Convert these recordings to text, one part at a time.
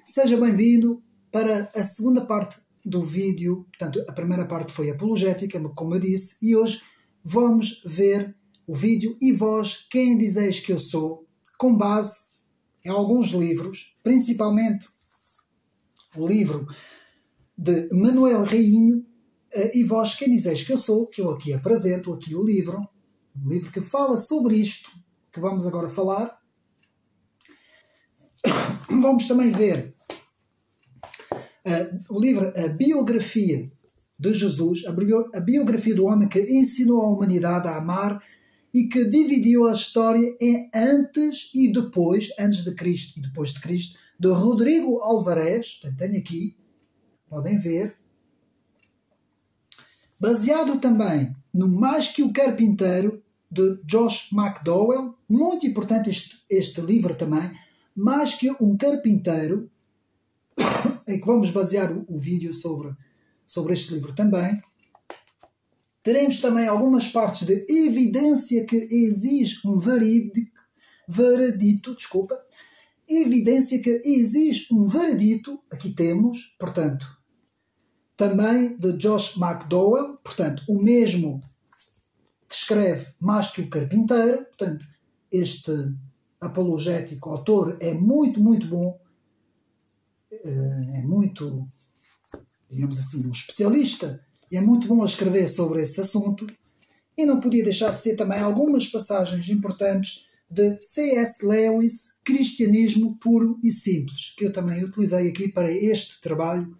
Seja bem-vindo para a segunda parte do vídeo. Portanto, a primeira parte foi apologética, como eu disse, e hoje vamos ver o vídeo E vós, quem dizeis que eu sou, com base em alguns livros, principalmente o livro de Manuel Rainho, E vós, quem dizeis que eu sou, que eu aqui apresento, aqui o livro, um livro que fala sobre isto que vamos agora falar. Vamos também ver o livro A Biografia de Jesus, a biografia do homem que ensinou a humanidade a amar e que dividiu a história em antes e depois, antes de Cristo e depois de Cristo, de Rodrigo Alvarez. Tenho aqui, podem ver. Baseado também no Mais que o Carpinteiro, de Josh McDowell. Muito importante este livro também. Mais que um Carpinteiro, em que vamos basear o vídeo sobre este livro também. Teremos também algumas partes de evidência que exige um veredito. Evidência que exige um veredito. Aqui temos, portanto, também de Josh McDowell, portanto, o mesmo que escreve Mais que o Carpinteiro. Portanto, este apologético autor é muito, muito bom. É muito, digamos assim, um especialista, e é muito bom a escrever sobre esse assunto. E não podia deixar de ser também algumas passagens importantes de C.S. Lewis, Cristianismo Puro e Simples, que eu também utilizei aqui para este trabalho,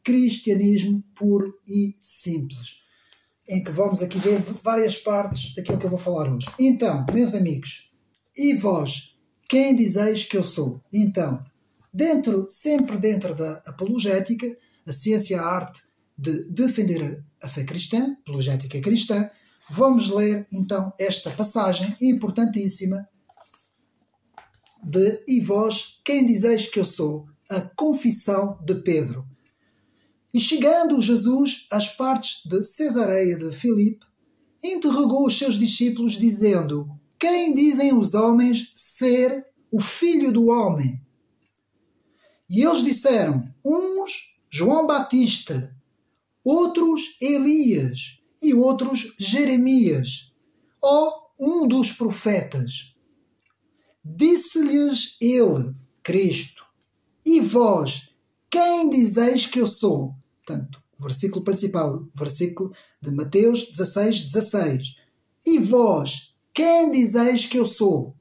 Cristianismo Puro e Simples, em que vamos aqui ver várias partes daquilo que eu vou falar hoje. Então, meus amigos, e vós, quem dizeis que eu sou? Então, sempre dentro da apologética, a ciência e a arte de defender a fé cristã, apologética cristã, vamos ler então esta passagem importantíssima de E vós, quem dizeis que eu sou? A confissão de Pedro. E chegando Jesus às partes de Cesareia de Filipe, interrogou os seus discípulos, dizendo: Quem dizem os homens ser o Filho do Homem? E eles disseram, uns João Batista, outros Elias e outros Jeremias, ou um dos profetas. Disse-lhes ele, Cristo: E vós, quem dizeis que eu sou? Portanto, o versículo principal, versículo de Mateus 16:16. E vós, quem dizeis que eu sou?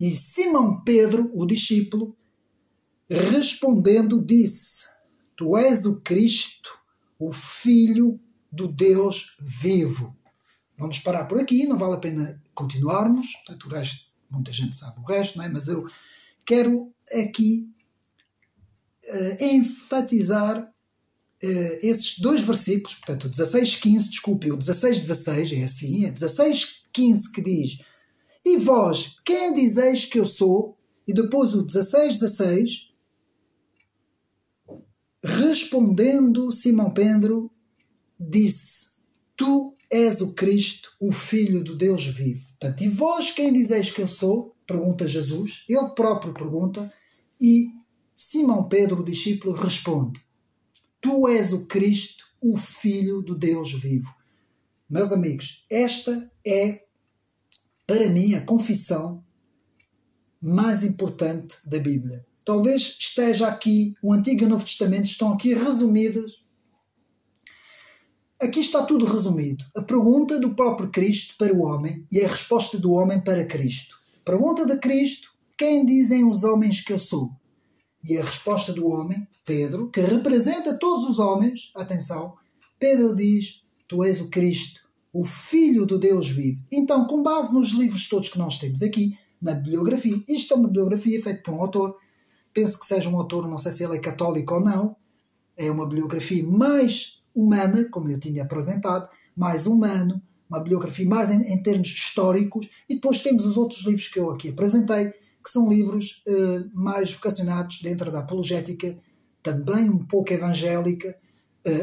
E Simão Pedro, o discípulo, respondendo, disse: Tu és o Cristo, o Filho do Deus vivo. Vamos parar por aqui, não vale a pena continuarmos. Portanto, o resto, muita gente sabe o resto, não é? Mas eu quero aqui enfatizar esses dois versículos, portanto, o 16:15, desculpe, o 16:16, é assim, é 16:15 que diz: E vós, quem dizeis que eu sou? E depois o 16:16, respondendo Simão Pedro, disse: Tu és o Cristo, o Filho do Deus vivo. Portanto, e vós quem dizeis que eu sou? Pergunta Jesus, ele próprio pergunta, e Simão Pedro, o discípulo, responde: Tu és o Cristo, o Filho do Deus vivo. Meus amigos, esta é, para mim, a confissão mais importante da Bíblia. Talvez esteja aqui, o Antigo e o Novo Testamento estão aqui resumidos. Aqui está tudo resumido. A pergunta do próprio Cristo para o homem e a resposta do homem para Cristo. Pergunta de Cristo: Quem dizem os homens que eu sou? E a resposta do homem, Pedro, que representa todos os homens, atenção, Pedro diz: Tu és o Cristo, o Filho do Deus vivo. Então, com base nos livros todos que nós temos aqui, na bibliografia, isto é uma bibliografia feita por um autor, penso que seja um autor, não sei se ele é católico ou não, é uma bibliografia mais humana, como eu tinha apresentado, mais humano, uma bibliografia mais em termos históricos, e depois temos os outros livros que eu aqui apresentei, que são livros mais vocacionados dentro da apologética, também um pouco evangélica,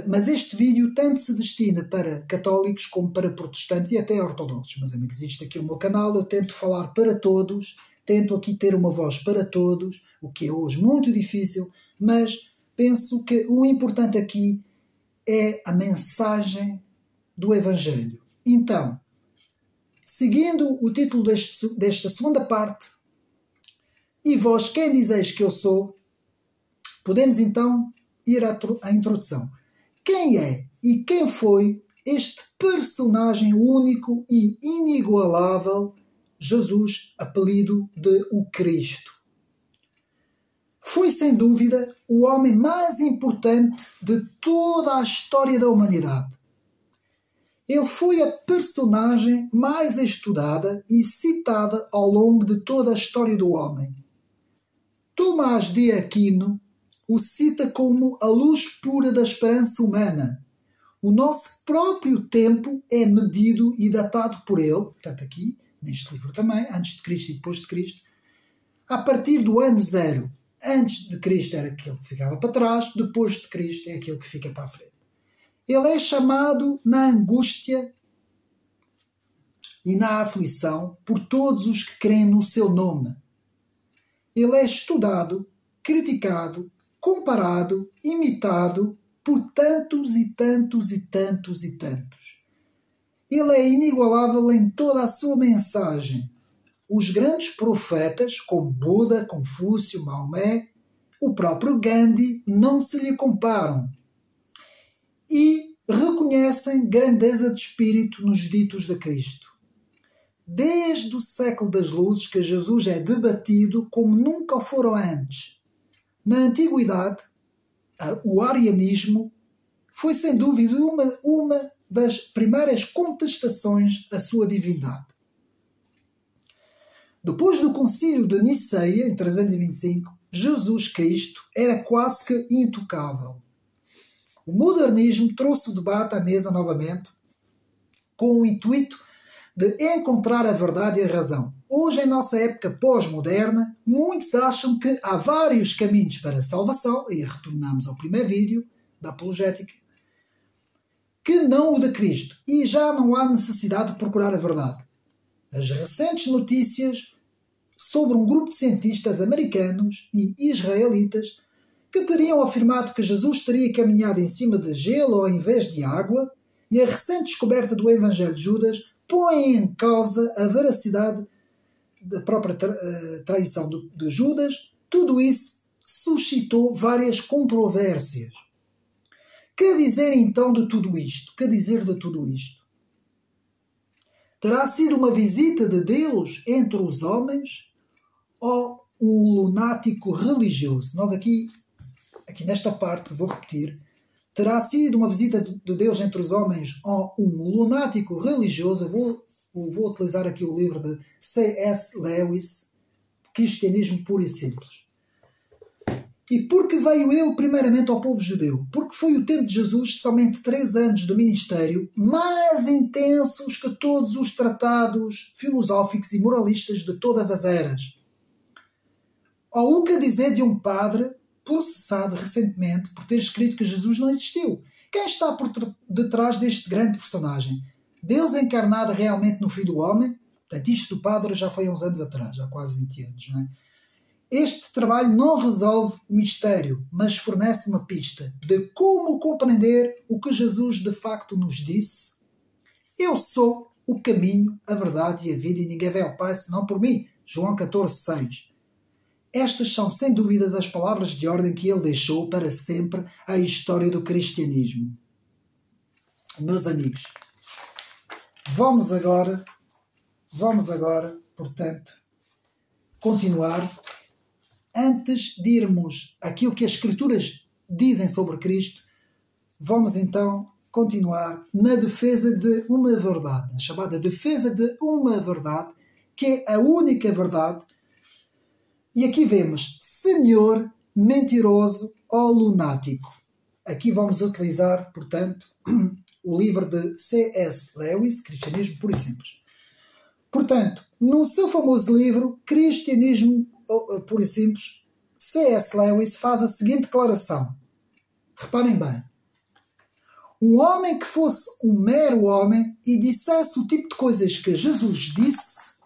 mas este vídeo tanto se destina para católicos como para protestantes e até ortodoxos. Meus amigos, isto aqui é o meu canal, eu tento falar para todos, tento aqui ter uma voz para todos, o que é hoje muito difícil, mas penso que o importante aqui é a mensagem do Evangelho. Então, seguindo o título desta segunda parte, e vós quem dizeis que eu sou, podemos então ir à introdução. Quem é e quem foi este personagem único e inigualável, Jesus, apelido de o Cristo? Foi, sem dúvida, o homem mais importante de toda a história da humanidade. Ele foi a personagem mais estudada e citada ao longo de toda a história do homem. Tomás de Aquino o cita como a luz pura da esperança humana. O nosso próprio tempo é medido e datado por ele, portanto aqui, neste livro também, antes de Cristo e depois de Cristo, a partir do ano zero. Antes de Cristo era aquele que ficava para trás, depois de Cristo é aquele que fica para a frente. Ele é chamado na angústia e na aflição por todos os que creem no seu nome. Ele é estudado, criticado, comparado, imitado por tantos e tantos e tantos e tantos. Ele é inigualável em toda a sua mensagem. Os grandes profetas, como Buda, Confúcio, Maomé, o próprio Gandhi, não se lhe comparam. E reconhecem grandeza de espírito nos ditos de Cristo. Desde o século das luzes que Jesus é debatido como nunca foram antes. Na antiguidade, o arianismo foi sem dúvida uma das primeiras contestações à sua divindade. Depois do concílio de Niceia, em 325, Jesus Cristo era quase que intocável. O modernismo trouxe o debate à mesa novamente com o intuito de encontrar a verdade e a razão. Hoje, em nossa época pós-moderna, muitos acham que há vários caminhos para a salvação, e retornamos ao primeiro vídeo da apologética, que não o de Cristo, e já não há necessidade de procurar a verdade. As recentes notícias sobre um grupo de cientistas americanos e israelitas que teriam afirmado que Jesus teria caminhado em cima de gelo ao invés de água, e a recente descoberta do Evangelho de Judas põem em causa a veracidade da própria traição de Judas. Tudo isso suscitou várias controvérsias. Que dizer então de tudo isto? Que dizer de tudo isto? Terá sido uma visita de Deus entre os homens ou um lunático religioso? Nós aqui nesta parte, vou repetir, terá sido uma visita de Deus entre os homens ou um lunático religioso? Eu vou utilizar aqui o livro de C.S. Lewis, Cristianismo Puro e Simples. E porque veio ele primeiramente ao povo judeu? Porque foi o tempo de Jesus, somente 3 anos de ministério, mais intensos que todos os tratados filosóficos e moralistas de todas as eras. Ou o que dizer de um padre processado recentemente por ter escrito que Jesus não existiu? Quem está por detrás deste grande personagem? Deus encarnado realmente no Filho do Homem? Portanto, isto do padre já foi há uns anos atrás, há quase 20 anos, não é? Este trabalho não resolve o mistério, mas fornece uma pista de como compreender o que Jesus de facto nos disse. Eu sou o caminho, a verdade e a vida, e ninguém vem ao Pai senão por mim. João 14,6. Estas são sem dúvidas as palavras de ordem que ele deixou para sempre à história do cristianismo. Meus amigos, vamos agora, portanto, continuar. Antes de irmos àquilo que as Escrituras dizem sobre Cristo, vamos então continuar na defesa de uma verdade, a chamada defesa de uma verdade, que é a única verdade. E aqui vemos Senhor, mentiroso ou lunático. Aqui vamos utilizar, portanto, o livro de C.S. Lewis, Cristianismo Puro e Simples. Portanto, no seu famoso livro, Cristianismo Puro e Simples, C.S. Lewis faz a seguinte declaração. Reparem bem. Um homem que fosse um mero homem e dissesse o tipo de coisas que Jesus disse,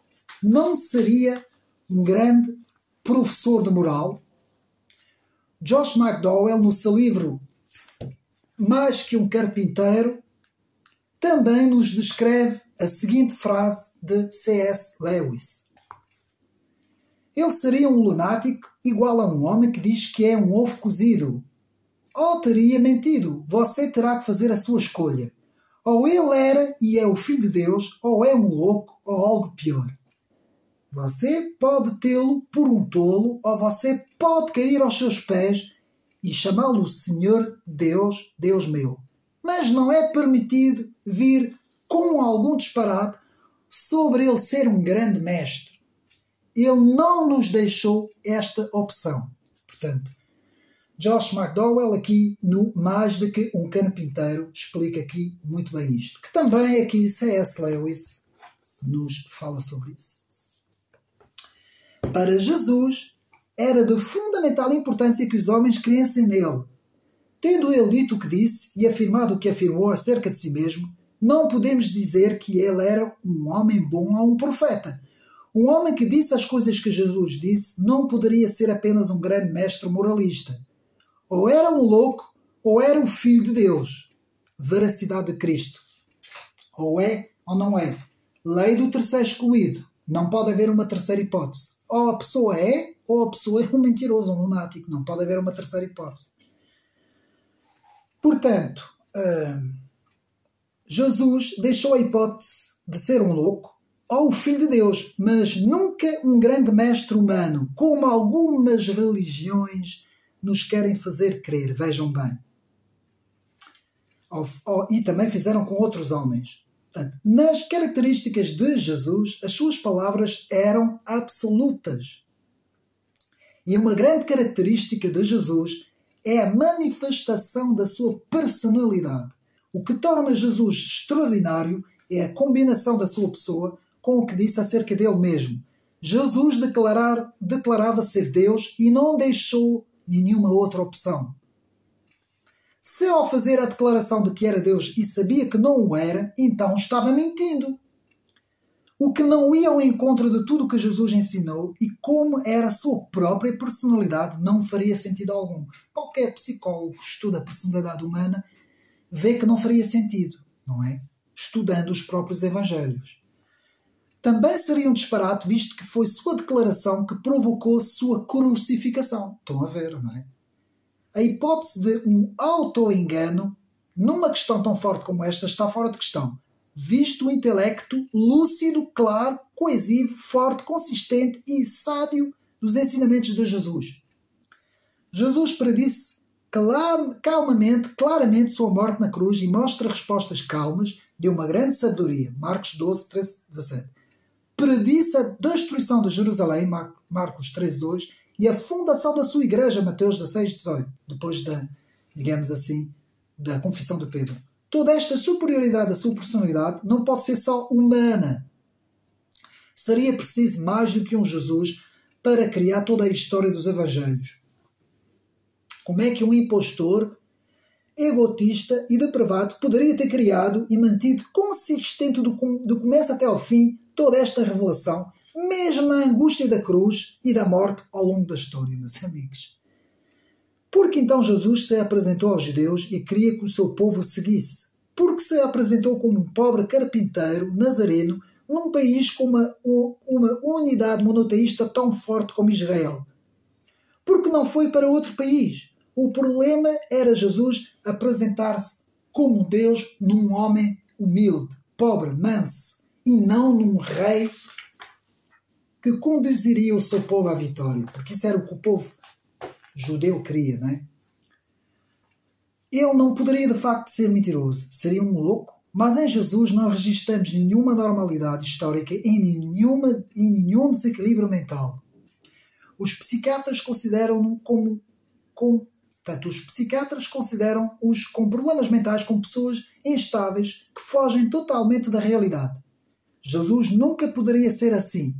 não seria um grande professor de moral. Josh McDowell, no seu livro Mais que um Carpinteiro, também nos descreve a seguinte frase de C.S. Lewis. Ele seria um lunático igual a um homem que diz que é um ovo cozido. Ou teria mentido. Você terá que fazer a sua escolha. Ou ele era e é o Filho de Deus, ou é um louco, ou algo pior. Você pode tê-lo por um tolo, ou você pode cair aos seus pés e chamá-lo Senhor Deus, Deus meu. Mas não é permitido vir com algum disparate sobre ele ser um grande mestre. Ele não nos deixou esta opção. Portanto, Josh McDowell aqui no Mais do que um Carpinteiro explica aqui muito bem isto. Que também aqui C.S. Lewis nos fala sobre isso. Para Jesus, era de fundamental importância que os homens crescem nele. Tendo ele dito o que disse e afirmado o que afirmou acerca de si mesmo, não podemos dizer que ele era um homem bom ou um profeta. Um homem que disse as coisas que Jesus disse não poderia ser apenas um grande mestre moralista. Ou era um louco, ou era o Filho de Deus. Veracidade de Cristo. Ou é, ou não é. Lei do terceiro excluído. Não pode haver uma terceira hipótese. Ou a pessoa é, ou a pessoa é um mentiroso, um lunático. Não pode haver uma terceira hipótese. Portanto, Jesus deixou a hipótese de ser um louco ou o Filho de Deus, mas nunca um grande mestre humano, como algumas religiões nos querem fazer crer. Vejam bem. E também fizeram com outros homens. Portanto, nas características de Jesus, as suas palavras eram absolutas. E uma grande característica de Jesus é a manifestação da sua personalidade. O que torna Jesus extraordinário é a combinação da sua pessoa com o que disse acerca dele mesmo. Jesus declarava ser Deus e não deixou nenhuma outra opção. Se ao fazer a declaração de que era Deus e sabia que não o era, então estava mentindo. O que não ia ao encontro de tudo o que Jesus ensinou e como era a sua própria personalidade não faria sentido algum. Qualquer psicólogo que estuda a personalidade humana vê que não faria sentido, não é? Estudando os próprios evangelhos. Também seria um disparate, visto que foi sua declaração que provocou sua crucificação. Estão a ver, não é? A hipótese de um auto-engano numa questão tão forte como esta está fora de questão, visto o intelecto lúcido, claro, coesivo, forte, consistente e sábio dos ensinamentos de Jesus. Jesus predisse calmamente, claramente sua morte na cruz e mostra respostas calmas de uma grande sabedoria. Marcos 12, 13, 17. Predisse a destruição de Jerusalém, Marcos 13, 2, e a fundação da sua igreja, Mateus 16, 18, depois da, digamos assim, da confissão de Pedro. Toda esta superioridade da sua personalidade não pode ser só humana. Seria preciso mais do que um Jesus para criar toda a história dos evangelhos. Como é que um impostor, egotista e depravado poderia ter criado e mantido consistente do começo até ao fim toda esta revelação, mesmo na angústia da cruz e da morte ao longo da história, meus amigos? Porque então Jesus se apresentou aos judeus e queria que o seu povo o seguisse? Porque se apresentou como um pobre carpinteiro nazareno num país com uma unidade monoteísta tão forte como Israel? Porque não foi para outro país? O problema era Jesus apresentar-se como Deus num homem humilde, pobre, manso, e não num rei que conduziria o seu povo à vitória. Porque isso era o que o povo judeu queria, não é? Ele não poderia de facto ser mentiroso, seria um louco, mas em Jesus não registramos nenhuma normalidade histórica e nenhum desequilíbrio mental. Os psiquiatras consideram-no os psiquiatras consideram-os com problemas mentais como pessoas instáveis que fogem totalmente da realidade. Jesus nunca poderia ser assim,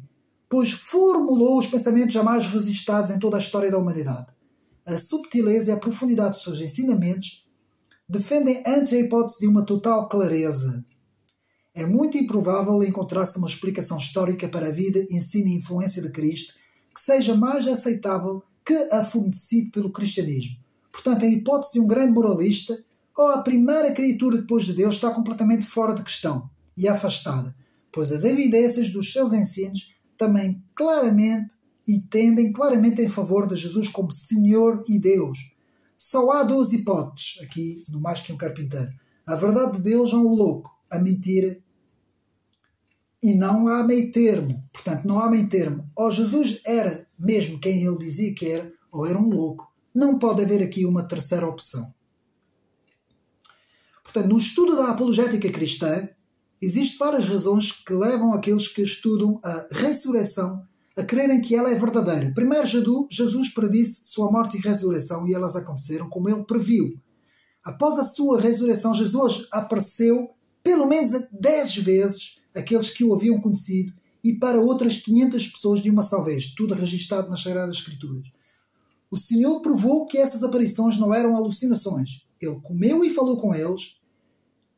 pois formulou os pensamentos jamais registados em toda a história da humanidade. A subtileza e a profundidade dos seus ensinamentos defendem antes a hipótese de uma total clareza. é muito improvável encontrar-se uma explicação histórica para a vida, ensino e influência de Cristo que seja mais aceitável que a fornecido pelo cristianismo. Portanto, a hipótese de um grande moralista ou a primeira criatura depois de Deus está completamente fora de questão e afastada, pois as evidências dos seus ensinos também claramente e tendem claramente em favor de Jesus como Senhor e Deus. Só há duas hipóteses aqui no Mais Que um Carpinteiro. A verdade de Deus ou o louco, a mentira. E não há meio termo. Portanto, não há meio termo. Ou Jesus era mesmo quem ele dizia que era, ou era um louco. Não pode haver aqui uma terceira opção. Portanto, no estudo da apologética cristã, existem várias razões que levam aqueles que estudam a ressurreição a crerem que ela é verdadeira. Primeiro, Jesus predisse sua morte e ressurreição e elas aconteceram como ele previu. Após a sua ressurreição, Jesus apareceu pelo menos 10 vezes àqueles que o haviam conhecido e para outras 500 pessoas de uma só vez, tudo registado nas Sagradas Escrituras. O Senhor provou que essas aparições não eram alucinações. Ele comeu e falou com eles.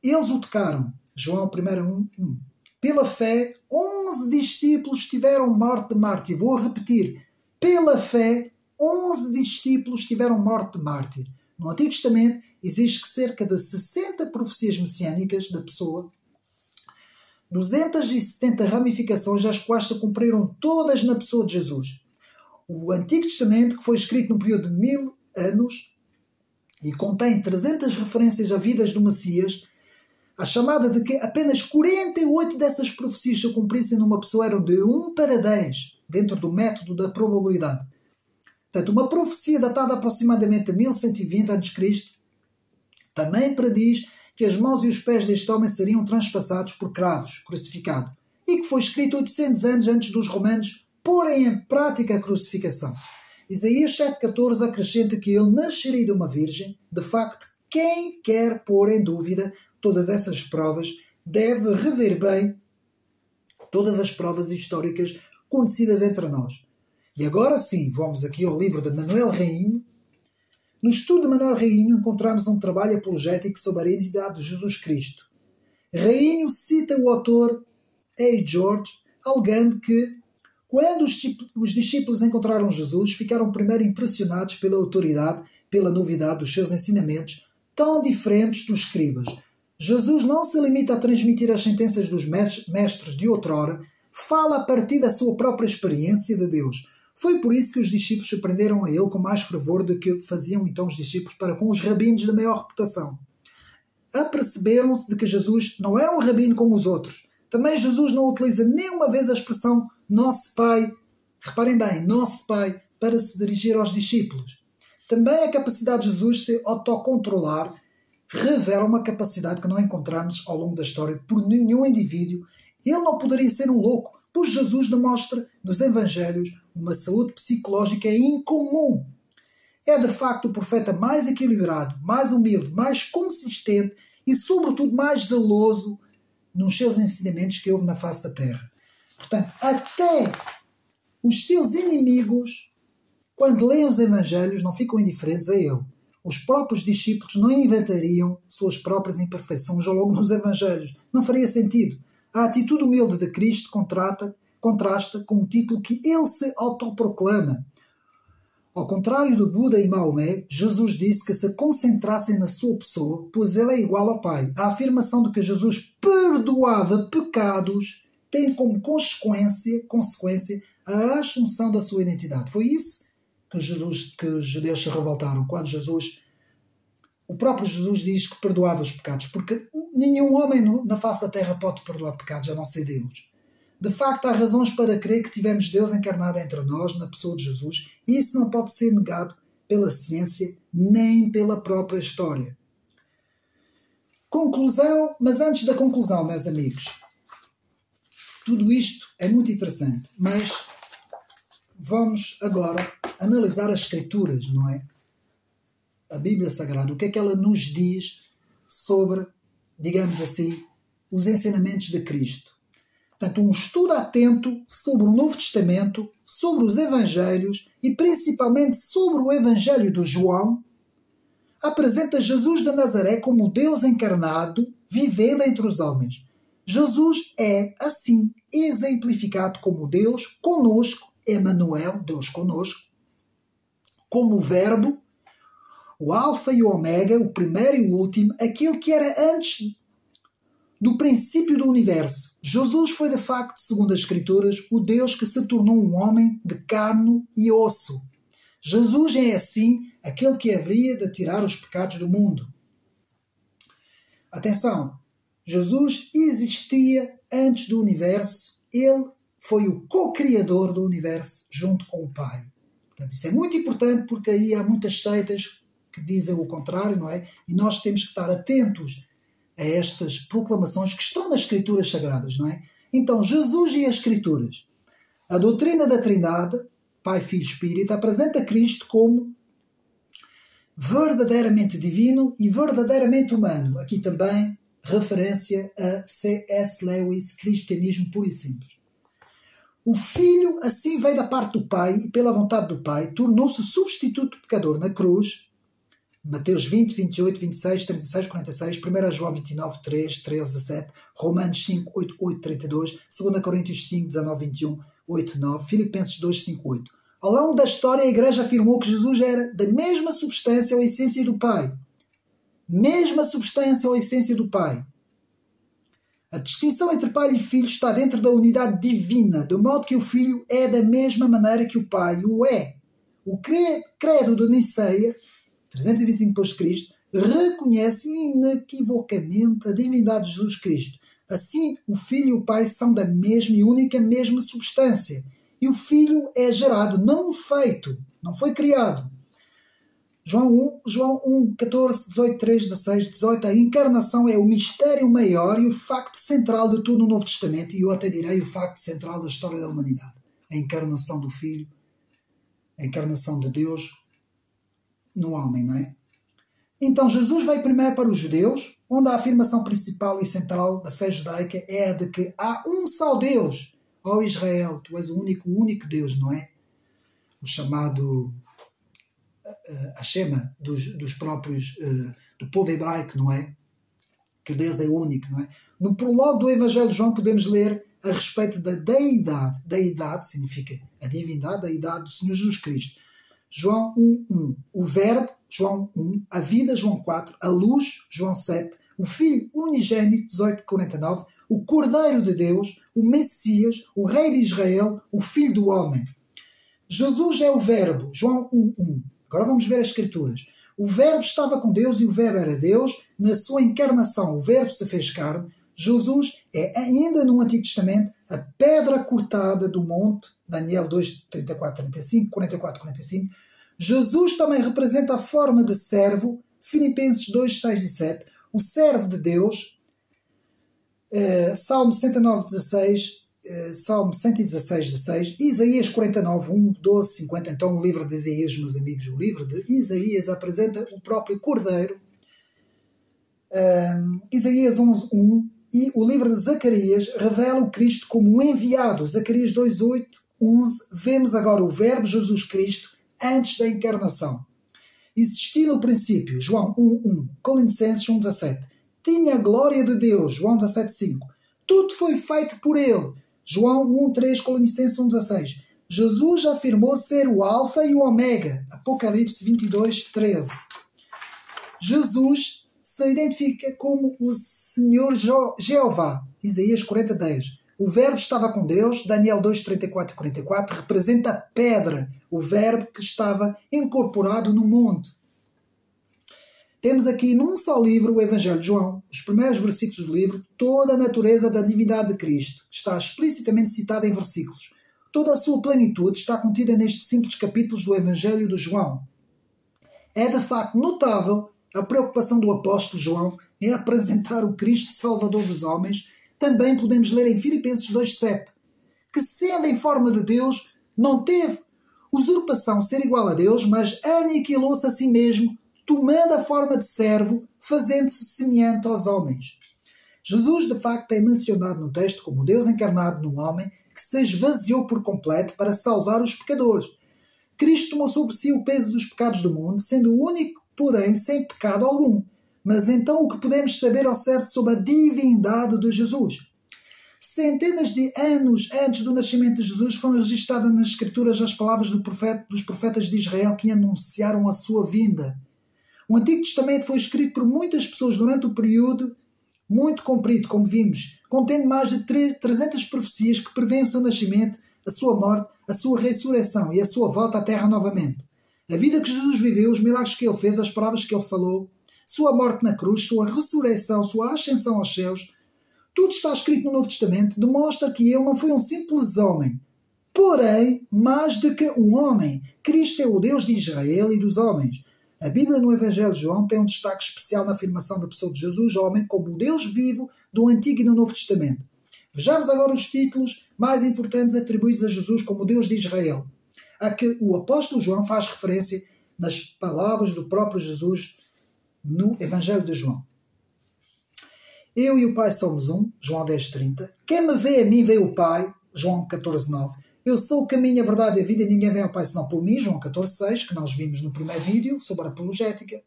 Eles o tocaram. João 1:1. Pela fé, 11 discípulos tiveram morte de mártir. Vou repetir. Pela fé, 11 discípulos tiveram morte de mártir. No Antigo Testamento, existe cerca de 60 profecias messiânicas da pessoa, 270 ramificações, as quais se cumpriram todas na pessoa de Jesus. O Antigo Testamento, que foi escrito num período de 1000 anos e contém 300 referências a vidas do Messias, a chamada de que apenas 48 dessas profecias se cumprissem numa pessoa eram de 1 para 10, dentro do método da probabilidade. Portanto, uma profecia datada aproximadamente de 1120 a.C. também prediz que as mãos e os pés deste homem seriam transpassados por cravos, crucificado, e que foi escrito 800 anos antes dos romanos porem em prática a crucificação. Isaías 7,14 acrescenta que ele nasceria de uma virgem. De facto, quem quer pôr em dúvida todas essas provas deve rever bem todas as provas históricas conhecidas entre nós. E agora sim, vamos aqui ao livro de Manuel Rainho. No estudo de Manuel Rainho encontramos um trabalho apologético sobre a identidade de Jesus Cristo. Rainho cita o autor A. George, alegando que quando os discípulos encontraram Jesus, ficaram primeiro impressionados pela autoridade, pela novidade dos seus ensinamentos, tão diferentes dos escribas. Jesus não se limita a transmitir as sentenças dos mestres de outrora, fala a partir da sua própria experiência de Deus. Foi por isso que os discípulos se prenderam a ele com mais fervor do que faziam então os discípulos para com os rabinos de maior reputação. Aperceberam-se de que Jesus não era um rabino como os outros. Também Jesus não utiliza nenhuma vez a expressão Nosso Pai, reparem bem, Nosso Pai, para se dirigir aos discípulos. Também a capacidade de Jesus se autocontrolar revela uma capacidade que não encontramos ao longo da história por nenhum indivíduo. Ele não poderia ser um louco, pois Jesus demonstra nos Evangelhos uma saúde psicológica incomum. É de facto o profeta mais equilibrado, mais humilde, mais consistente e sobretudo mais zeloso nos seus ensinamentos que houve na face da terra. Portanto, até os seus inimigos, quando leem os Evangelhos, não ficam indiferentes a ele. Os próprios discípulos não inventariam suas próprias imperfeições ao longo dos Evangelhos. Não faria sentido. A atitude humilde de Cristo contrasta com o título que ele se autoproclama. Ao contrário de Buda e Maomé, Jesus disse que se concentrassem na sua pessoa, pois ele é igual ao Pai. A afirmação de que Jesus perdoava pecados tem como consequência a assunção da sua identidade. Foi isso que os judeus se revoltaram, quando o próprio Jesus diz que perdoava os pecados, porque nenhum homem na face da terra pode perdoar pecados, a não ser Deus. De facto, há razões para crer que tivemos Deus encarnado entre nós, na pessoa de Jesus, e isso não pode ser negado pela ciência, nem pela própria história. Conclusão, mas antes da conclusão, meus amigos, tudo isto é muito interessante, mas vamos agora analisar as Escrituras, não é? A Bíblia Sagrada, o que é que ela nos diz sobre, digamos assim, os ensinamentos de Cristo. Portanto, um estudo atento sobre o Novo Testamento, sobre os Evangelhos e principalmente sobre o Evangelho de João, apresenta Jesus de Nazaré como Deus encarnado, vivendo entre os homens. Jesus é, assim, exemplificado como Deus conosco, Emmanuel, Deus conosco, como o Verbo, o Alfa e o Ômega, o primeiro e o último, aquele que era antes do princípio do universo. Jesus foi, de facto, segundo as Escrituras, o Deus que se tornou um homem de carne e osso. Jesus é, assim, aquele que haveria de tirar os pecados do mundo. Atenção, Jesus existia antes do universo, ele foi o co-criador do universo junto com o Pai. Portanto, isso é muito importante porque aí há muitas seitas que dizem o contrário, não é? E nós temos que estar atentos a estas proclamações que estão nas Escrituras Sagradas, não é? Então, Jesus e as Escrituras. A doutrina da Trindade, Pai, Filho e Espírito, apresenta Cristo como verdadeiramente divino e verdadeiramente humano. Aqui também referência a C.S. Lewis, Cristianismo Puro e Simples. O Filho assim veio da parte do Pai e pela vontade do Pai tornou-se substituto pecador na cruz. Mateus 20, 28, 26, 36, 46, 1 João 29, 3, 13, 17, Romanos 5, 8, 8, 32, 2 Coríntios 5, 19, 21, 8, 9, Filipenses 2, 5, 8. Ao longo da história, a Igreja afirmou que Jesus era da mesma substância ou essência do Pai. Mesma substância ou essência do Pai. A distinção entre Pai e Filho está dentro da unidade divina, de modo que o Filho é da mesma maneira que o Pai o é. O credo de Niceia, 325 d.C., reconhece inequivocamente a divindade de Jesus Cristo. Assim, o Filho e o Pai são da mesma e única mesma substância. E o Filho é gerado, não feito, não foi criado. João 1, 14, 18, 3, 16, 18. A encarnação é o mistério maior e o facto central de todo o Novo Testamento. E eu até direi o facto central da história da humanidade. A encarnação do Filho, a encarnação de Deus no homem, não é? Então Jesus veio primeiro para os judeus, onde a afirmação principal e central da fé judaica é a de que há um só Deus. Ó Israel, tu és o único Deus, não é? O chamado a Shema dos próprios do povo hebraico, não é? Que o Deus é único, não é? No prologo do Evangelho de João podemos ler a respeito da deidade. Deidade significa a divindade, a deidade do Senhor Jesus Cristo. João 1:1. O Verbo, João 1. A vida, João 4. A luz, João 7. O Filho unigênito, 18:49. O Cordeiro de Deus, o Messias, o Rei de Israel, o Filho do Homem. Jesus é o Verbo, João 1:1. Agora vamos ver as Escrituras. O Verbo estava com Deus e o Verbo era Deus. Na sua encarnação, o Verbo se fez carne. Jesus é, ainda no Antigo Testamento, a pedra cortada do monte, Daniel 2, 34, 35, 44, 45. Jesus também representa a forma de servo, Filipenses 2, 6 e 7. O servo de Deus, Salmo 109, 16, Salmo 116, 16, Isaías 49, 1, 12, 50. Então o livro de Isaías, meus amigos, o livro de Isaías apresenta o próprio Cordeiro. Isaías 11, 1 e o livro de Zacarias revela o Cristo como um enviado. Zacarias 2, 8, 11. Vemos agora o Verbo Jesus Cristo antes da encarnação. Existia no princípio, João 1, 1, Colossenses 1, 17. Tinha a glória de Deus, João 17, 5. Tudo foi feito por ele, João 1, 3, Colossenses 1, 16. Jesus afirmou ser o Alfa e o Ômega, Apocalipse 22, 13. Jesus se identifica como o Senhor Jeová, Isaías 40, 10. O Verbo estava com Deus, Daniel 2, 34 e 44, representa a pedra, o Verbo que estava incorporado no monte. Temos aqui num só livro, o Evangelho de João, os primeiros versículos do livro, toda a natureza da divindade de Cristo. Está explicitamente citada em versículos. Toda a sua plenitude está contida nestes simples capítulos do Evangelho de João. É de facto notável a preocupação do apóstolo João em apresentar o Cristo Salvador dos homens. Também podemos ler em Filipenses 2,7, que sendo em forma de Deus, não teve usurpação ser igual a Deus, mas aniquilou-se a si mesmo, tomando a forma de servo, fazendo-se semelhante aos homens. Jesus, de facto, é mencionado no texto como Deus encarnado num homem que se esvaziou por completo para salvar os pecadores. Cristo tomou sobre si o peso dos pecados do mundo, sendo o único, porém, sem pecado algum. Mas então o que podemos saber ao certo sobre a divindade de Jesus? centenas de anos antes do nascimento de Jesus, foram registradas nas Escrituras as palavras dos profetas de Israel que anunciaram a sua vinda. O Antigo Testamento foi escrito por muitas pessoas durante um período muito comprido, como vimos, contendo mais de 300 profecias que prevêem o seu nascimento, a sua morte, a sua ressurreição e a sua volta à Terra novamente. A vida que Jesus viveu, os milagres que ele fez, as palavras que ele falou, sua morte na cruz, sua ressurreição, sua ascensão aos céus, tudo está escrito no Novo Testamento, demonstra que ele não foi um simples homem, porém, mais do que um homem. Cristo é o Deus de Israel e dos homens. A Bíblia no Evangelho de João tem um destaque especial na afirmação da pessoa de Jesus, homem, como o Deus vivo do Antigo e do Novo Testamento. Vejamos agora os títulos mais importantes atribuídos a Jesus como o Deus de Israel, a que o apóstolo João faz referência nas palavras do próprio Jesus no Evangelho de João. Eu e o Pai somos um, João 10,30. Quem me vê a mim vê o Pai, João 14,9. Eu sou o caminho, a verdade e a vida, e ninguém vem ao Pai senão por mim, João 14,6, que nós vimos no primeiro vídeo sobre a apologética.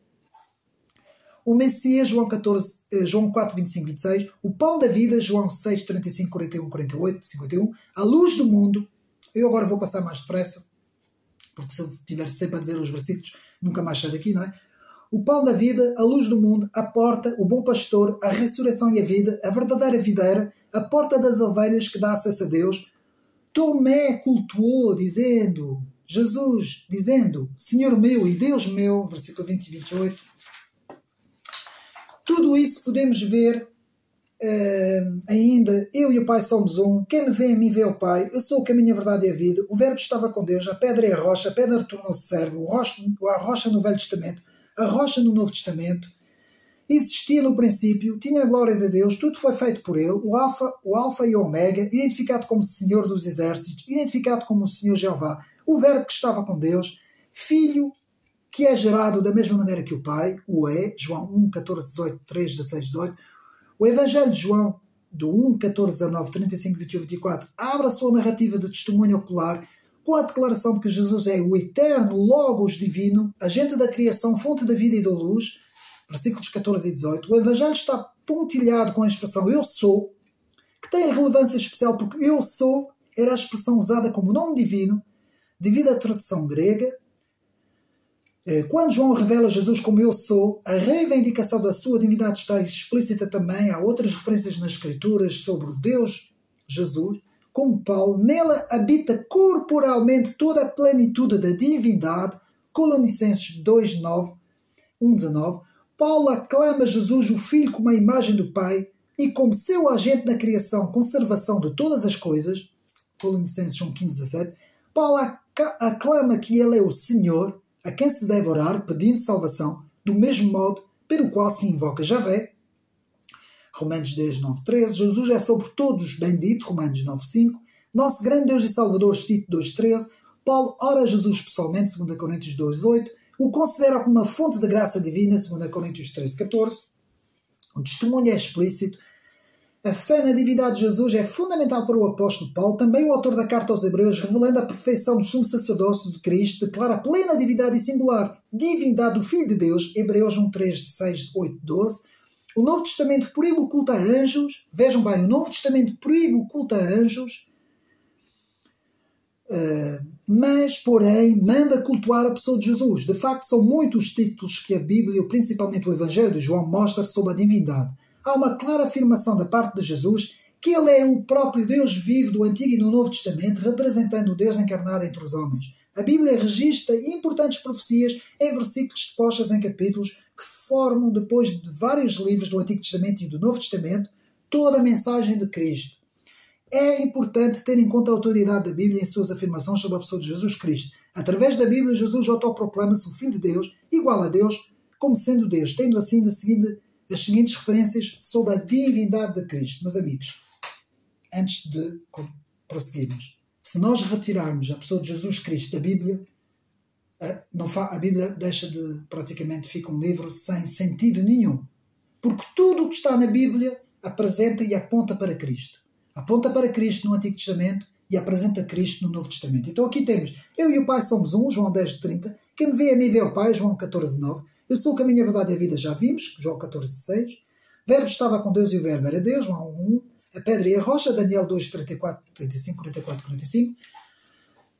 O Messias, João 4, 25, 26. O pão da vida, João 6, 35, 41, 48, 51. A luz do mundo. Eu agora vou passar mais depressa, porque se eu estiver sempre a dizer os versículos, nunca mais saio daqui, não é? O pão da vida, a luz do mundo, a porta, o bom pastor, a ressurreição e a vida, a verdadeira videira, a porta das ovelhas que dá acesso a Deus. Tomé cultuou, dizendo, Jesus, dizendo, Senhor meu e Deus meu, versículo 20 e 28. Tudo isso podemos ver ainda. Eu e o Pai somos um. Quem me vê a mim vê o Pai. Eu sou o caminho, a verdade e a vida. O Verbo estava com Deus. A pedra é a rocha. A pedra tornou-se servo. A rocha no Velho Testamento. A rocha no Novo Testamento. Existia no princípio. Tinha a glória de Deus. Tudo foi feito por Ele. O Alfa e o Ômega. Identificado como Senhor dos Exércitos. Identificado como o Senhor Jeová. O Verbo que estava com Deus. Filho que é gerado da mesma maneira que o Pai. O é. João 1, 14, 18, 3, 16, 18. O Evangelho de João, do 1, 14, 19, 35, 21, 24, abre a sua narrativa de testemunho ocular com a declaração de que Jesus é o eterno Logos divino, agente da criação, fonte da vida e da luz, versículos 14 e 18. O Evangelho está pontilhado com a expressão eu sou, que tem relevância especial porque eu sou era a expressão usada como nome divino, devido à tradição grega. Quando João revela Jesus como eu sou, a reivindicação da sua divindade está explícita também. Há outras referências nas Escrituras sobre o Deus Jesus, como Paulo. Nela habita corporalmente toda a plenitude da divindade. Colossenses 2:9, 1:19. Paulo aclama Jesus, o Filho, como a imagem do Pai e como seu agente na criação, conservação de todas as coisas. Colossenses 1:15-17. Paulo aclama que ele é o Senhor, a quem se deve orar, pedindo salvação, do mesmo modo pelo qual se invoca Javé. Romanos 10, 9, 13. Jesus é sobre todos bendito, Romanos 9, 5. Nosso grande Deus e Salvador, Tito 2, 13. Paulo ora a Jesus pessoalmente, 2 Coríntios 2, 8. O considera como uma fonte de graça divina, 2 Coríntios 13, 14. O testemunho é explícito. A fé na divindade de Jesus é fundamental para o apóstolo Paulo, também o autor da carta aos Hebreus, revelando a perfeição do sumo sacerdócio de Cristo, declara a plena divindade e singular divindade do Filho de Deus, Hebreus 1, 3, 6, 8, 12. O Novo Testamento proíbe o culto a anjos. Vejam bem, o Novo Testamento proíbe o culto a anjos, mas, porém, manda cultuar a pessoa de Jesus. De facto, são muitos os títulos que a Bíblia, principalmente o Evangelho de João, mostra sobre a divindade. Há uma clara afirmação da parte de Jesus que ele é o próprio Deus vivo do Antigo e do Novo Testamento, representando o Deus encarnado entre os homens. A Bíblia registra importantes profecias em versículos dispostos em capítulos que formam, depois de vários livros do Antigo Testamento e do Novo Testamento, toda a mensagem de Cristo. É importante ter em conta a autoridade da Bíblia em suas afirmações sobre a pessoa de Jesus Cristo. Através da Bíblia, Jesus autoproclama-se o Filho de Deus, igual a Deus, como sendo Deus, tendo assim as seguintes referências sobre a divindade de Cristo. Meus amigos, antes de prosseguirmos, se nós retirarmos a pessoa de Jesus Cristo da Bíblia, a Bíblia deixa de, praticamente, fica um livro sem sentido nenhum. Porque tudo o que está na Bíblia apresenta e aponta para Cristo. Aponta para Cristo no Antigo Testamento e apresenta Cristo no Novo Testamento. Então aqui temos, eu e o Pai somos um, João 10, 30. Quem me vê a mim vê o Pai, João 14, 9. Eu sou o caminho, a verdade e a vida, já vimos, João 14, 6. O Verbo estava com Deus e o Verbo era Deus, João 1. a pedra e a rocha, Daniel 2, 34, 35, 44, 45.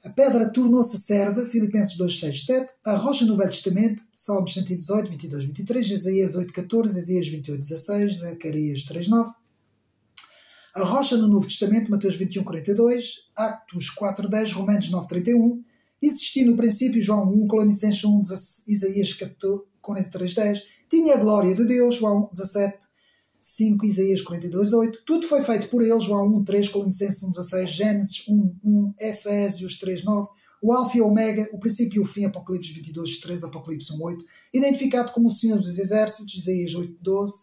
A pedra tornou-se serva, Filipenses 2, 6, 7. A rocha no Velho Testamento, Salmos 118, 22, 23, Isaías 8, 14, Isaías 28, 16, Zacarias 3, 9. A rocha no Novo Testamento, Mateus 21, 42, Atos 4, 10, Romanos 9, 31. Existia no princípio, João 1, Colonicenses 1, Isaías 43, 10. Tinha a glória de Deus, João 17, 5, Isaías 42, 8. Tudo foi feito por ele, João 1, 3, Colonicenses 1, 16, Gênesis 1, 1, Efésios 3, 9. O Alfa e o Ômega, o princípio e o fim, Apocalipse 22, 3, Apocalipse 1, 8. Identificado como o Senhor dos Exércitos, Isaías 8, 12,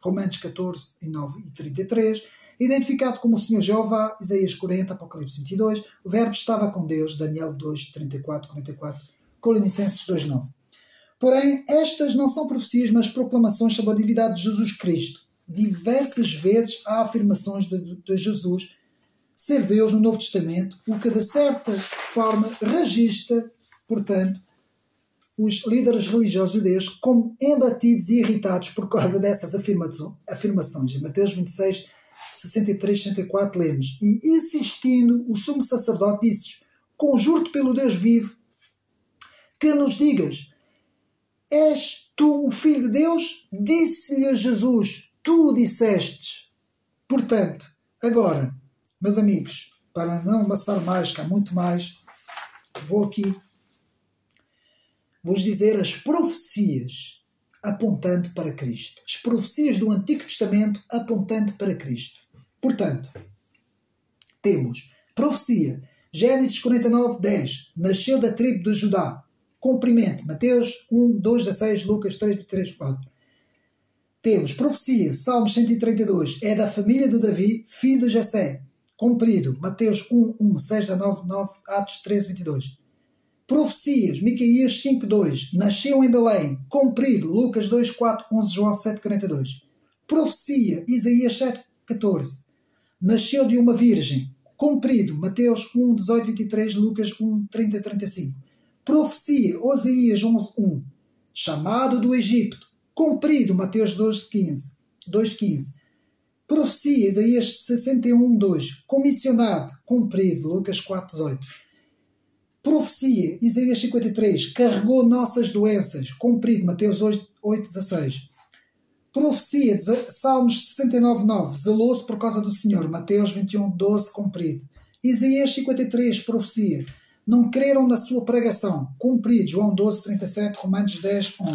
Romanos 14, 9 e 33. Identificado como o Senhor Jeová, Isaías 40, Apocalipse 22. O Verbo estava com Deus, Daniel 2, 34, 44, Colonicenses 2, 9. Porém, estas não são profecias, mas proclamações sobre a divindade de Jesus Cristo. Diversas vezes há afirmações de Jesus ser Deus no Novo Testamento, o que de certa forma registra, portanto, os líderes religiosos judeus como embatidos e irritados por causa dessas afirmações. Em Mateus 26, 63, 64 lemos: e insistindo, o sumo sacerdote disse: conjuro-te pelo Deus vivo que nos digas, és tu o Filho de Deus? Disse-lhe Jesus: tu o dissestes. Portanto, agora, meus amigos, para não amassar mais, que há muito mais, vou dizer as profecias apontando para Cristo. As profecias do Antigo Testamento apontando para Cristo. Portanto, temos profecia, Gênesis 49, 10, nasceu da tribo de Judá. Cumprimento, Mateus 1, 2, 16, Lucas 3, 3, 4. Temos profecia, Salmos 132, é da família de Davi, filho de Jessé. Cumprido, Mateus 1, 1, 6, 9, 9, Atos 13, 22. Profecias, Miqueias 5, 2, nasceu em Belém. Cumprido, Lucas 2, 4, 11, João 7, 42. Profecia, Isaías 7, 14, nasceu de uma virgem. Cumprido, Mateus 1, 18, 23, Lucas 1, 30, 35. Profecia, Oséias 11, 1, chamado do Egito. Cumprido, Mateus 2, 15. Profecia, Isaías 61, 2, comissionado. Cumprido, Lucas 4, 18. Profecia, Isaías 53, carregou nossas doenças. Cumprido, Mateus 8, 16. Profecia, Salmos 69, 9, zelou-se por causa do Senhor. Mateus 21, 12, cumprido. Isaías 53, profecia, não creram na sua pregação. Cumprido, João 12, 37, Romanos 10, 11.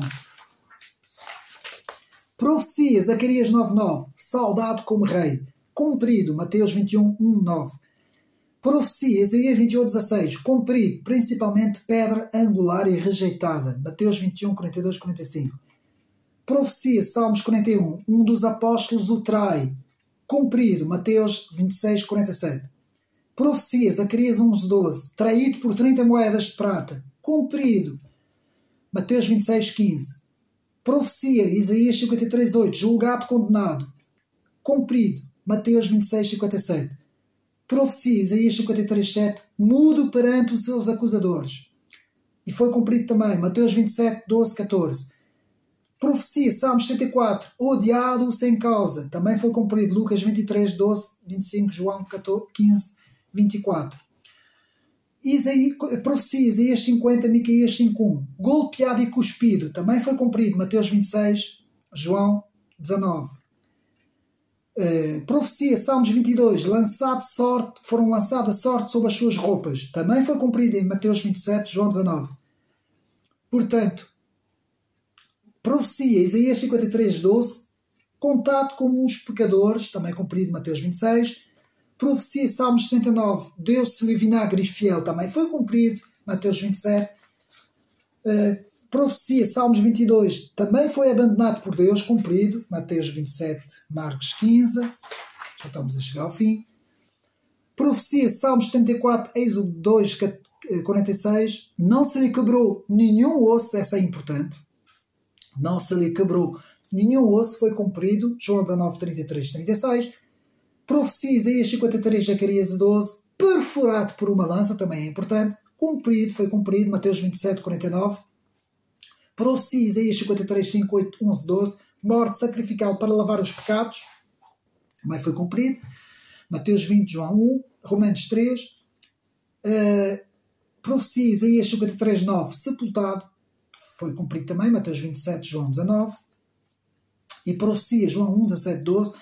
Profecia, Zacarias 9, 9, saudado como rei. Cumprido, Mateus 21, 1, 9. Profecia, Isaías 28, 16, cumprido, principalmente pedra angular e rejeitada. Mateus 21, 42, 45. Profecia, Salmos 41, um dos apóstolos o trai. Cumprido, Mateus 26, 47. Profecia, Zacarias 11, 12, traído por 30 moedas de prata. Cumprido, Mateus 26, 15. Profecia, Isaías 53, 8, julgado, condenado. Cumprido, Mateus 26, 57. Profecia, Isaías 53, 7, mudo perante os seus acusadores. E foi cumprido também, Mateus 27, 12, 14. Profecia, Salmos 64, odiado sem causa. Também foi cumprido, Lucas 23, 12, 25, João 14, 15, 24. Profecia, Isaías 50, Miqueias 5, 1. Golpeado e cuspido. Também foi cumprido, Mateus 26, João 19. Profecia, Salmos 22, foram lançadas sorte sobre as suas roupas. Também foi cumprida em Mateus 27, João 19. Portanto, profecia, Isaías 53, 12, contato com os pecadores, também cumprido em Mateus 26. Profecia, Salmos 69, deu-se-lhe vinagre e fiel, também foi cumprido, Mateus 27. Profecia, Salmos 22, também foi abandonado por Deus, cumprido, Mateus 27, Marcos 15. Já estamos a chegar ao fim. Profecia, Salmos 74, Êxodo 2, 46, não se lhe quebrou nenhum osso, essa é importante. Não se lhe quebrou nenhum osso, foi cumprido, João 19, 33, 36. Profecia, Isaías 53, Zacarias 12, perfurado por uma lança, também é importante, cumprido, foi cumprido, Mateus 27, 49. Profecia, Isaías 53, 5, 8, 11, 12, morte sacrificial para lavar os pecados, também foi cumprido. Mateus 20, João 1, Romanos 3, profecia Isaías 53, 9, sepultado, foi cumprido também, Mateus 27, João 19, e profecia João 1, 17, 12,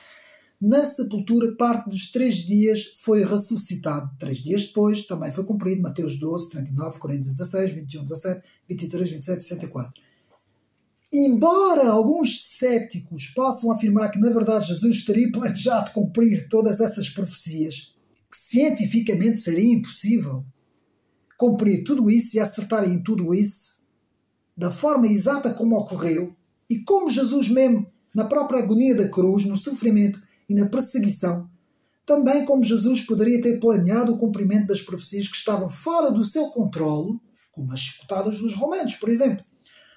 na sepultura, parte dos 3 dias, foi ressuscitado. 3 dias depois, também foi cumprido, Mateus 12, 39, Coríntios 16, 21, 17, 23, 27 e 64. Embora alguns cépticos possam afirmar que, na verdade, Jesus teria planejado cumprir todas essas profecias, que cientificamente seria impossível cumprir tudo isso e acertar em tudo isso, da forma exata como ocorreu, e como Jesus mesmo, na própria agonia da cruz, no sofrimento e na perseguição, também como Jesus poderia ter planeado o cumprimento das profecias que estavam fora do seu controle, como as citadas nos Romanos, por exemplo.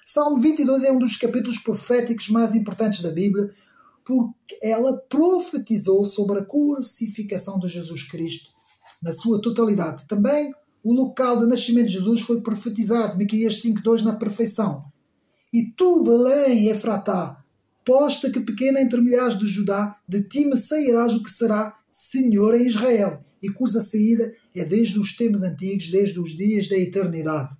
Salmo 22 é um dos capítulos proféticos mais importantes da Bíblia, porque ela profetizou sobre a crucificação de Jesus Cristo na sua totalidade. Também o local de nascimento de Jesus foi profetizado, Miqueias 5:2, na perfeição. E tu, Belém, Efratá, posta que pequena entre milhares de Judá, de ti me sairás o que será Senhor em Israel, e cuja saída é desde os tempos antigos, desde os dias da eternidade.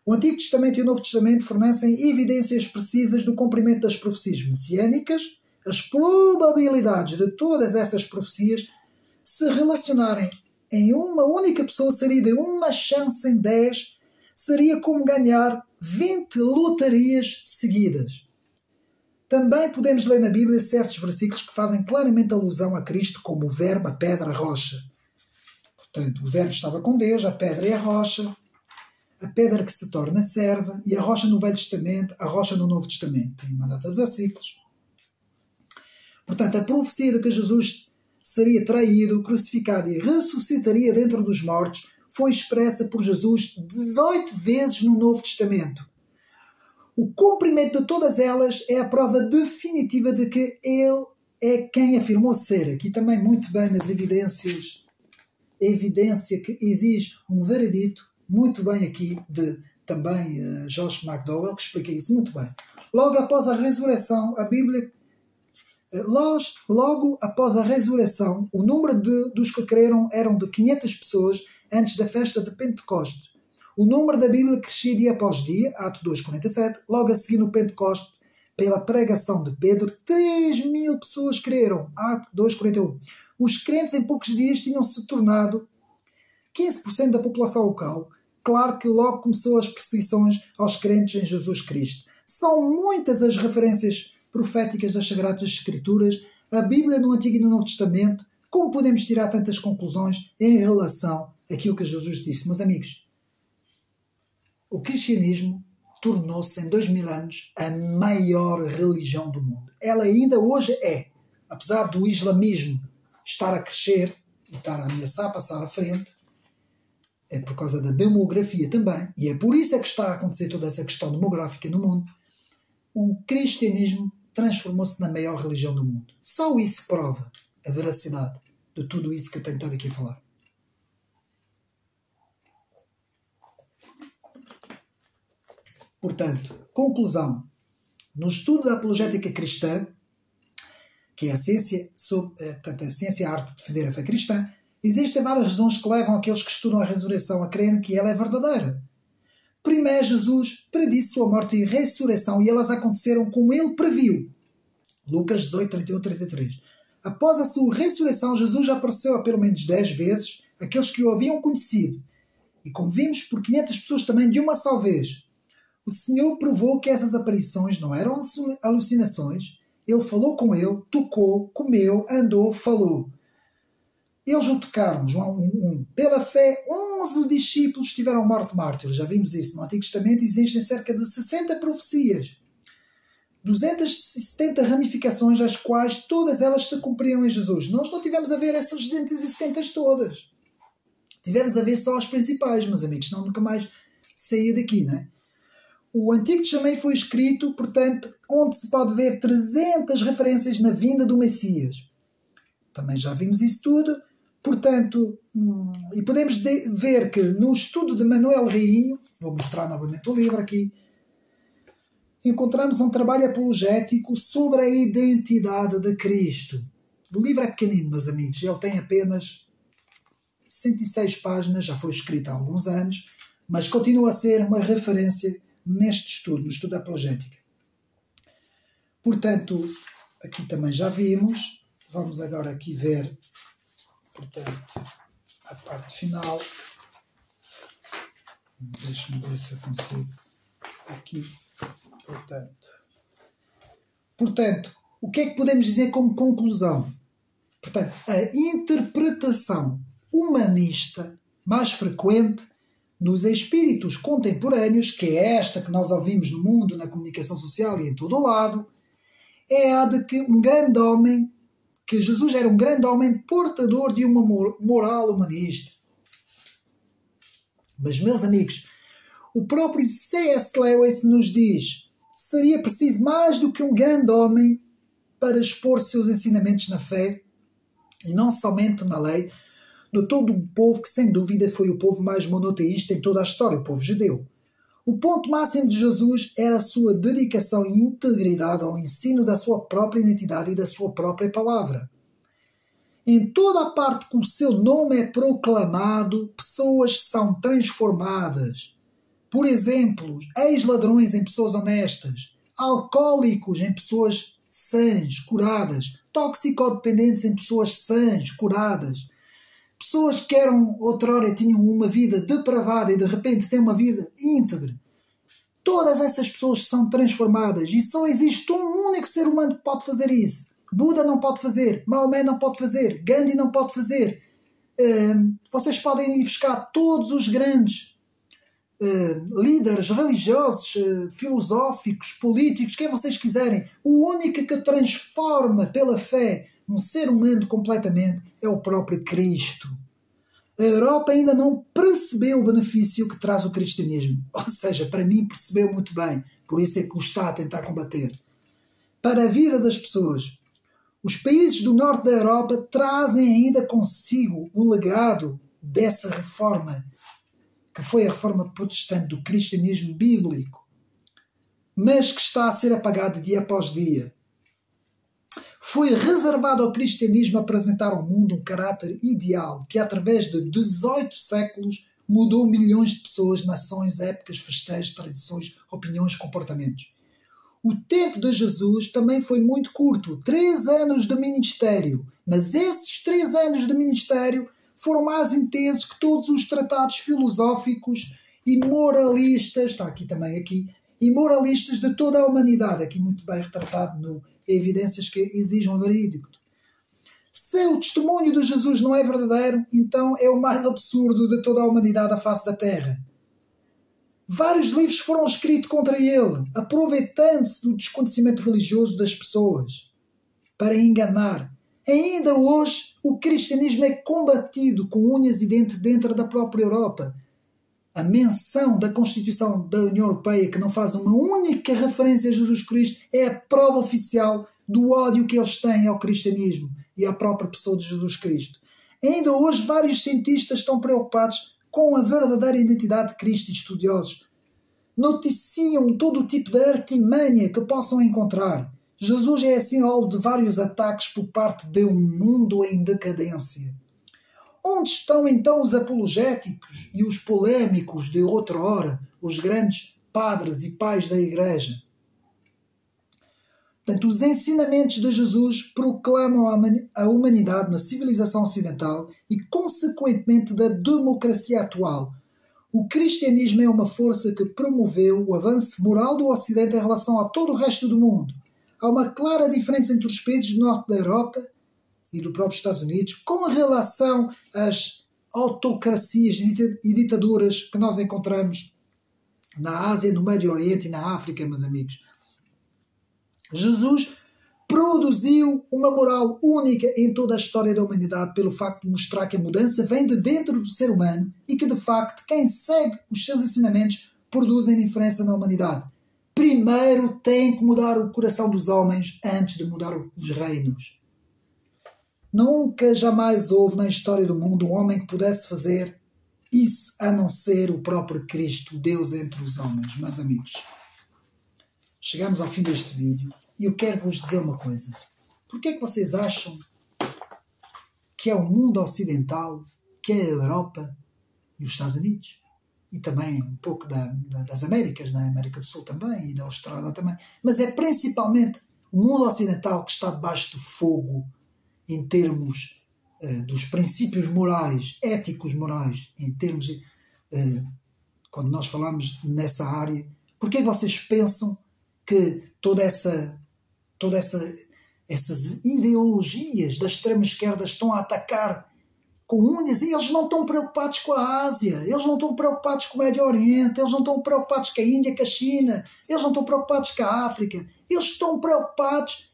O Antigo Testamento e o Novo Testamento fornecem evidências precisas do cumprimento das profecias messiânicas. As probabilidades de todas essas profecias se relacionarem em uma única pessoa seria de uma chance em 10, seria como ganhar 20 lotarias seguidas. Também podemos ler na Bíblia certos versículos que fazem claramente alusão a Cristo como o verbo, a pedra, a rocha. Portanto, o verbo estava com Deus, a pedra é a rocha, a pedra que se torna serva, e a rocha no Velho Testamento, a rocha no Novo Testamento. Tem uma data de versículos. Portanto, a profecia de que Jesus seria traído, crucificado e ressuscitaria dentro dos mortos foi expressa por Jesus 18 vezes no Novo Testamento. O cumprimento de todas elas é a prova definitiva de que Ele é quem afirmou ser. Aqui também muito bem nas evidências, a evidência que exige um veredito, muito bem aqui de também Josh McDowell, que explica isso muito bem. Logo após a ressurreição, a Bíblia, logo após a ressurreição, o número dos que creram eram de 500 pessoas antes da festa de Pentecostes. O número da Bíblia crescia dia após dia, Atos 2,47. Logo a seguir no Pentecostes, pela pregação de Pedro, 3.000 pessoas creram, Atos 2,41. Os crentes em poucos dias tinham se tornado 15% da população local. Claro que logo começou as perseguições aos crentes em Jesus Cristo. São muitas as referências proféticas das Sagradas Escrituras, a Bíblia no Antigo e no Novo Testamento. Como podemos tirar tantas conclusões em relação àquilo que Jesus disse? Meus amigos, o cristianismo tornou-se em 2000 anos a maior religião do mundo. Ela ainda hoje é, apesar do islamismo estar a crescer e estar a ameaçar passar à frente, é por causa da demografia também, e é por isso é que está a acontecer toda essa questão demográfica no mundo. O cristianismo transformou-se na maior religião do mundo. Só isso prova a veracidade de tudo isso que eu tenho estado aqui a falar. Portanto, conclusão. No estudo da apologética cristã, que é a ciência, a ciência e a arte de defender a fé cristã, existem várias razões que levam aqueles que estudam a ressurreição a crerem que ela é verdadeira. Primeiro, Jesus predisse sua morte e ressurreição e elas aconteceram como ele previu. Lucas 18, 31, 33. Após a sua ressurreição, Jesus apareceu a pelo menos 10 vezes àqueles que o haviam conhecido. E como vimos, por 500 pessoas também de uma só vez. O Senhor provou que essas aparições não eram alucinações. Ele falou com ele, tocou, comeu, andou, falou. Eles o tocaram, João 1:1. Pela fé, 11 discípulos tiveram morte mártires. Já vimos isso. No Antigo Testamento existem cerca de 60 profecias. 270 ramificações, as quais todas elas se cumpriram em Jesus. Nós não tivemos a ver essas 270 todas. Tivemos a ver só as principais, meus amigos. Senão nunca mais saía daqui, não é? O Antigo Testamento foi escrito, portanto, onde se pode ver 300 referências na vinda do Messias. Também já vimos isso tudo. Portanto, e podemos ver que no estudo de Manuel Rainho, vou mostrar novamente o livro aqui, encontramos um trabalho apologético sobre a identidade de Cristo. O livro é pequenino, meus amigos. Ele tem apenas 106 páginas, já foi escrito há alguns anos, mas continua a ser uma referência neste estudo, no estudo da apologética. Portanto, aqui também já vimos. Vamos agora aqui ver, portanto, a parte final. Deixe-me ver se eu consigo aqui. Portanto, o que é que podemos dizer como conclusão? Portanto, a interpretação humanista mais frequente nos espíritos contemporâneos, que é esta que nós ouvimos no mundo, na comunicação social e em todo o lado, é a de que que Jesus era um grande homem portador de uma moral humanista. Mas, meus amigos, o próprio C.S. Lewis nos diz: seria preciso mais do que um grande homem para expor seus ensinamentos na fé, e não somente na lei, de todo um povo que, sem dúvida, foi o povo mais monoteísta em toda a história, o povo judeu. O ponto máximo de Jesus era a sua dedicação e integridade ao ensino da sua própria identidade e da sua própria palavra. Em toda a parte que o seu nome é proclamado, pessoas são transformadas. Por exemplo, ex-ladrões em pessoas honestas, alcoólicos em pessoas sãs, curadas, toxicodependentes em pessoas sãs, curadas, pessoas que outrora tinham uma vida depravada e de repente têm uma vida íntegra. Todas essas pessoas são transformadas e só existe um único ser humano que pode fazer isso. Buda não pode fazer, Maomé não pode fazer, Gandhi não pode fazer. Vocês podem ir buscar todos os grandes líderes religiosos, filosóficos, políticos, quem vocês quiserem. O único que transforma pela fé um ser humano completamente é o próprio Cristo. A Europa ainda não percebeu o benefício que traz o cristianismo. Ou seja, para mim percebeu muito bem. Por isso é que o está a tentar combater. Para a vida das pessoas, os países do norte da Europa trazem ainda consigo o legado dessa reforma, que foi a reforma protestante do cristianismo bíblico, mas que está a ser apagado dia após dia. Foi reservado ao cristianismo apresentar ao mundo um caráter ideal que, através de 18 séculos, mudou milhões de pessoas, nações, épocas, festejos, tradições, opiniões, comportamentos. O tempo de Jesus também foi muito curto, 3 anos de ministério, mas esses 3 anos de ministério foram mais intensos que todos os tratados filosóficos e moralistas, está aqui também, e moralistas de toda a humanidade, aqui muito bem retratado no Evidências que exijam verídico. Se o testemunho de Jesus não é verdadeiro, então é o mais absurdo de toda a humanidade à face da Terra. Vários livros foram escritos contra ele, aproveitando-se do desconhecimento religioso das pessoas para enganar. Ainda hoje, o cristianismo é combatido com unhas e dentes dentro da própria Europa. A menção da Constituição da União Europeia, que não faz uma única referência a Jesus Cristo, é a prova oficial do ódio que eles têm ao cristianismo e à própria pessoa de Jesus Cristo. Ainda hoje, vários cientistas estão preocupados com a verdadeira identidade de Cristo e estudiosos. Noticiam todo o tipo de artimanha que possam encontrar. Jesus é assim alvo de vários ataques por parte de um mundo em decadência. Onde estão então os apologéticos e os polêmicos de outra hora, os grandes padres e pais da Igreja? Portanto, os ensinamentos de Jesus proclamam a humanidade na civilização ocidental e, consequentemente, da democracia atual. O cristianismo é uma força que promoveu o avanço moral do Ocidente em relação a todo o resto do mundo. Há uma clara diferença entre os países do norte da Europa e do próprio Estados Unidos com relação às autocracias e ditaduras que nós encontramos na Ásia, no Médio Oriente e na África, meus amigos. Jesus produziu uma moral única em toda a história da humanidade pelo facto de mostrar que a mudança vem de dentro do ser humano e que, de facto, quem segue os seus ensinamentos produzem diferença na humanidade. Primeiro tem que mudar o coração dos homens antes de mudar os reinos. Nunca, jamais houve na história do mundo um homem que pudesse fazer isso a não ser o próprio Cristo, Deus entre os homens. Meus amigos, chegamos ao fim deste vídeo e eu quero vos dizer uma coisa. Porquê é que vocês acham que é o mundo ocidental, que é a Europa e os Estados Unidos. E também um pouco das Américas, na América do Sul também, e da Austrália também. Mas é principalmente o mundo ocidental que está debaixo do fogo em termos dos princípios morais, éticos morais, em termos, quando nós falamos nessa área. Porquê vocês pensam que essas ideologias da extrema-esquerda estão a atacar com unhas, e eles não estão preocupados com a Ásia, eles não estão preocupados com o Médio Oriente, eles não estão preocupados com a Índia, com a China, eles não estão preocupados com a África, eles estão preocupados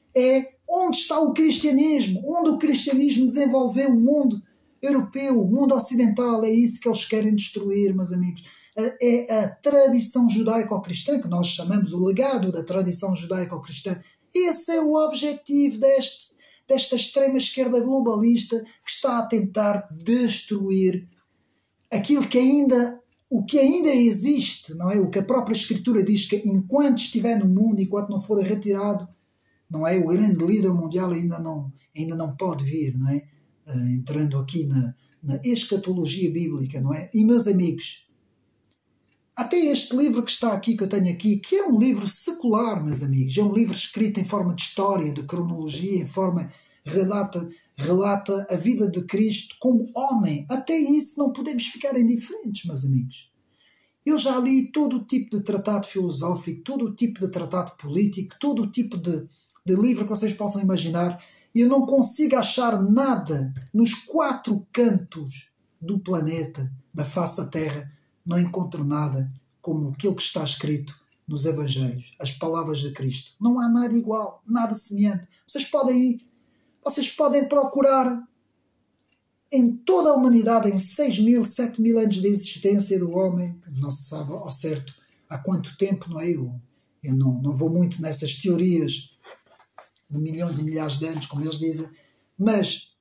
onde está o cristianismo, onde o cristianismo desenvolveu o mundo europeu, o mundo ocidental. É isso que eles querem destruir, meus amigos. É a tradição judaico-cristã, que nós chamamos o legado da tradição judaico-cristã. Esse é o objetivo desta extrema-esquerda globalista que está a tentar destruir aquilo que ainda existe, não é? O que a própria Escritura diz, que enquanto estiver no mundo, enquanto não for retirado, não é? O grande líder mundial ainda não pode vir, não é? Entrando aqui na escatologia bíblica, não é? E, meus amigos, até este livro que está aqui, que eu tenho aqui, que é um livro secular, meus amigos, é um livro escrito em forma de história, de cronologia, em forma relata a vida de Cristo como homem. Até isso não podemos ficar indiferentes, meus amigos. Eu já li todo o tipo de tratado filosófico, todo o tipo de tratado político, todo o tipo de livro que vocês possam imaginar, e eu não consigo achar nada nos 4 cantos do planeta, da face da Terra. Não encontro nada como aquilo que está escrito nos Evangelhos, as palavras de Cristo. Não há nada igual, nada semelhante. Vocês podem procurar em toda a humanidade, em 6.000, 7.000 anos de existência do homem, não se sabe ao certo há quanto tempo, não é? Eu não vou muito nessas teorias de milhões e milhares de anos, como eles dizem, mas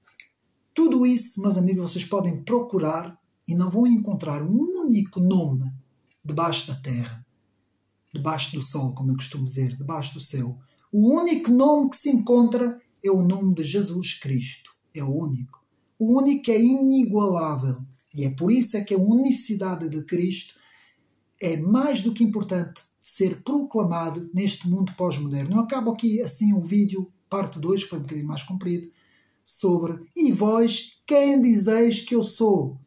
tudo isso, meus amigos, vocês podem procurar e não vão encontrar um único nome debaixo da terra, debaixo do sol, como eu costumo dizer, debaixo do céu. O único nome que se encontra é o nome de Jesus Cristo. É o único. O único é inigualável. E é por isso que a unicidade de Cristo é mais do que importante ser proclamado neste mundo pós-moderno. Eu acabo aqui assim o vídeo, parte 2, que foi um bocadinho mais comprido, sobre: e vós, quem dizeis que eu sou?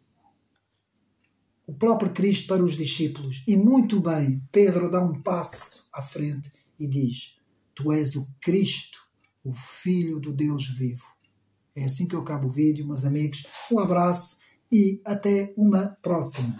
O próprio Cristo para os discípulos. E muito bem, Pedro dá um passo à frente e diz: tu és o Cristo, o Filho do Deus vivo. É assim que eu acabo o vídeo, meus amigos. Um abraço e até uma próxima.